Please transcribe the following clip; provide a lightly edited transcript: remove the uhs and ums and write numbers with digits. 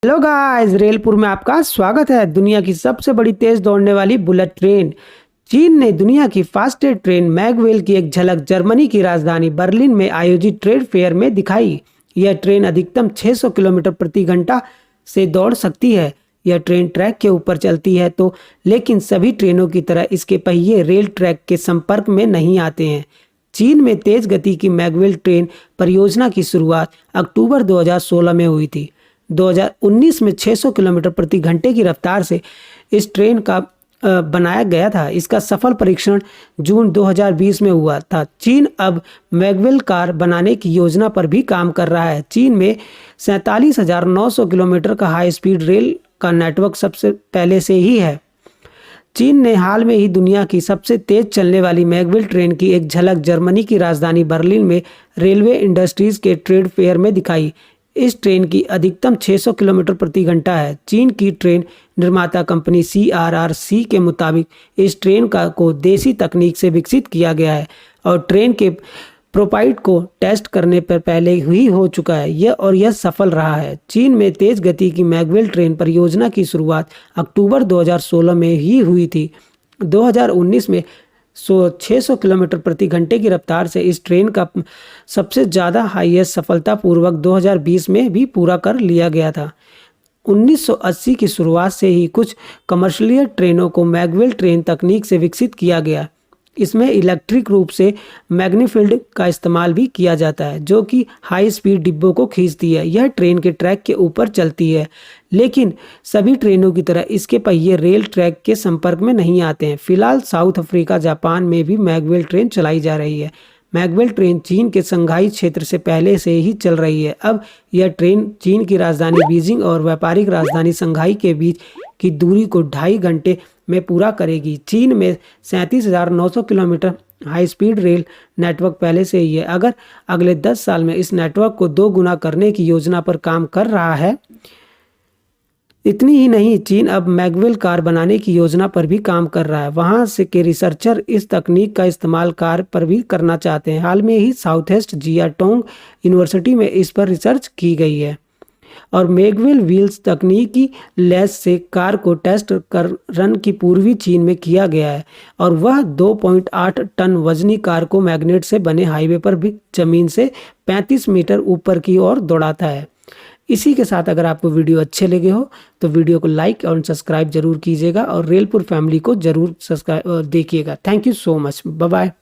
Hello guys, रेलपुर में आपका स्वागत है। दुनिया की सबसे बड़ी तेज दौड़ने वाली बुलेट ट्रेन चीन ने दुनिया की फास्टेस्ट ट्रेन मैगवेल की एक झलक जर्मनी की राजधानी बर्लिन में आयोजित ट्रेड फेयर में दिखाई। यह ट्रेन अधिकतम 600 किलोमीटर प्रति घंटा से दौड़ सकती है। यह ट्रेन ट्रैक के ऊपर चलती है लेकिन सभी ट्रेनों की तरह इसके पहिए रेल ट्रैक के संपर्क में नहीं आते हैं। चीन में तेज गति की मैगवेल ट्रेन परियोजना की शुरुआत अक्टूबर 2016 में हुई थी। 2019 में 600 किलोमीटर प्रति घंटे की रफ्तार से इस ट्रेन का बनाया गया था। इसका सफल परीक्षण जून 2020 में हुआ था। चीन अब मैगवेल कार बनाने की योजना पर भी काम कर रहा है। चीन में 47,900 किलोमीटर का हाई स्पीड रेल का नेटवर्क सबसे पहले से ही है। चीन ने हाल में ही दुनिया की सबसे तेज चलने वाली मैगवेल ट्रेन की एक झलक जर्मनी की राजधानी बर्लिन में रेलवे इंडस्ट्रीज के ट्रेड फेयर में दिखाई। इस ट्रेन की अधिकतम 600 किलोमीटर प्रति घंटा है। चीन की ट्रेन निर्माता कंपनी CRRC के मुताबिक इस ट्रेन को देसी तकनीक से विकसित किया गया है और ट्रेन के प्रोटोटाइप को टेस्ट करने पर पहले ही हो चुका है। यह सफल रहा है। चीन में तेज गति की मैगवेल ट्रेन परियोजना की शुरुआत अक्टूबर 2016 में ही हुई थी। 2019 में 600 किलोमीटर प्रति घंटे की रफ्तार से इस ट्रेन का सबसे ज़्यादा हाईएस्ट सफलतापूर्वक 2020 में भी पूरा कर लिया गया था। 1980 की शुरुआत से ही कुछ कमर्शियल ट्रेनों को मैगवेल ट्रेन तकनीक से विकसित किया गया। इसमें इलेक्ट्रिक रूप से मैग्नीफील्ड का इस्तेमाल भी किया जाता है जो कि हाई स्पीड डिब्बों को खींचती है। यह ट्रेन के ट्रैक के ऊपर चलती है लेकिन सभी ट्रेनों की तरह इसके पहिए रेल ट्रैक के संपर्क में नहीं आते हैं। फिलहाल साउथ अफ्रीका, जापान में भी मैगवेल ट्रेन चलाई जा रही है। मैगवेल ट्रेन चीन के संघाई क्षेत्र से पहले से ही चल रही है। अब यह ट्रेन चीन की राजधानी बीजिंग और व्यापारिक राजधानी संघाई के बीच की दूरी को 2.5 घंटे में पूरा करेगी। चीन में 37,900 kilometre high speed rail network पहले से ही है। अगर अगले 10 साल में इस नेटवर्क को 2 गुना करने की योजना पर काम कर रहा है। इतनी ही नहीं, चीन अब मैगवेल कार बनाने की योजना पर भी काम कर रहा है। वहां से के रिसर्चर इस तकनीक का इस्तेमाल कार पर भी करना चाहते हैं। हाल में ही साउथईस्ट जियाटोंग यूनिवर्सिटी में इस पर रिसर्च की गई है और मैगवेल व्हील्स तकनीकी लेस से कार को टेस्ट कर रन की पूर्वी चीन में किया गया है और वह 2.8 टन वजनी कार को मैग्नेट से बने हाईवे पर भी जमीन से 35 मीटर ऊपर की ओर दौड़ाता है। इसी के साथ अगर आपको वीडियो अच्छे लगे हो तो वीडियो को लाइक और सब्सक्राइब जरूर कीजिएगा और रेलपुर फैमिली को जरूर सब्सक्राइब देखिएगा। Thank you so much. Bye bye.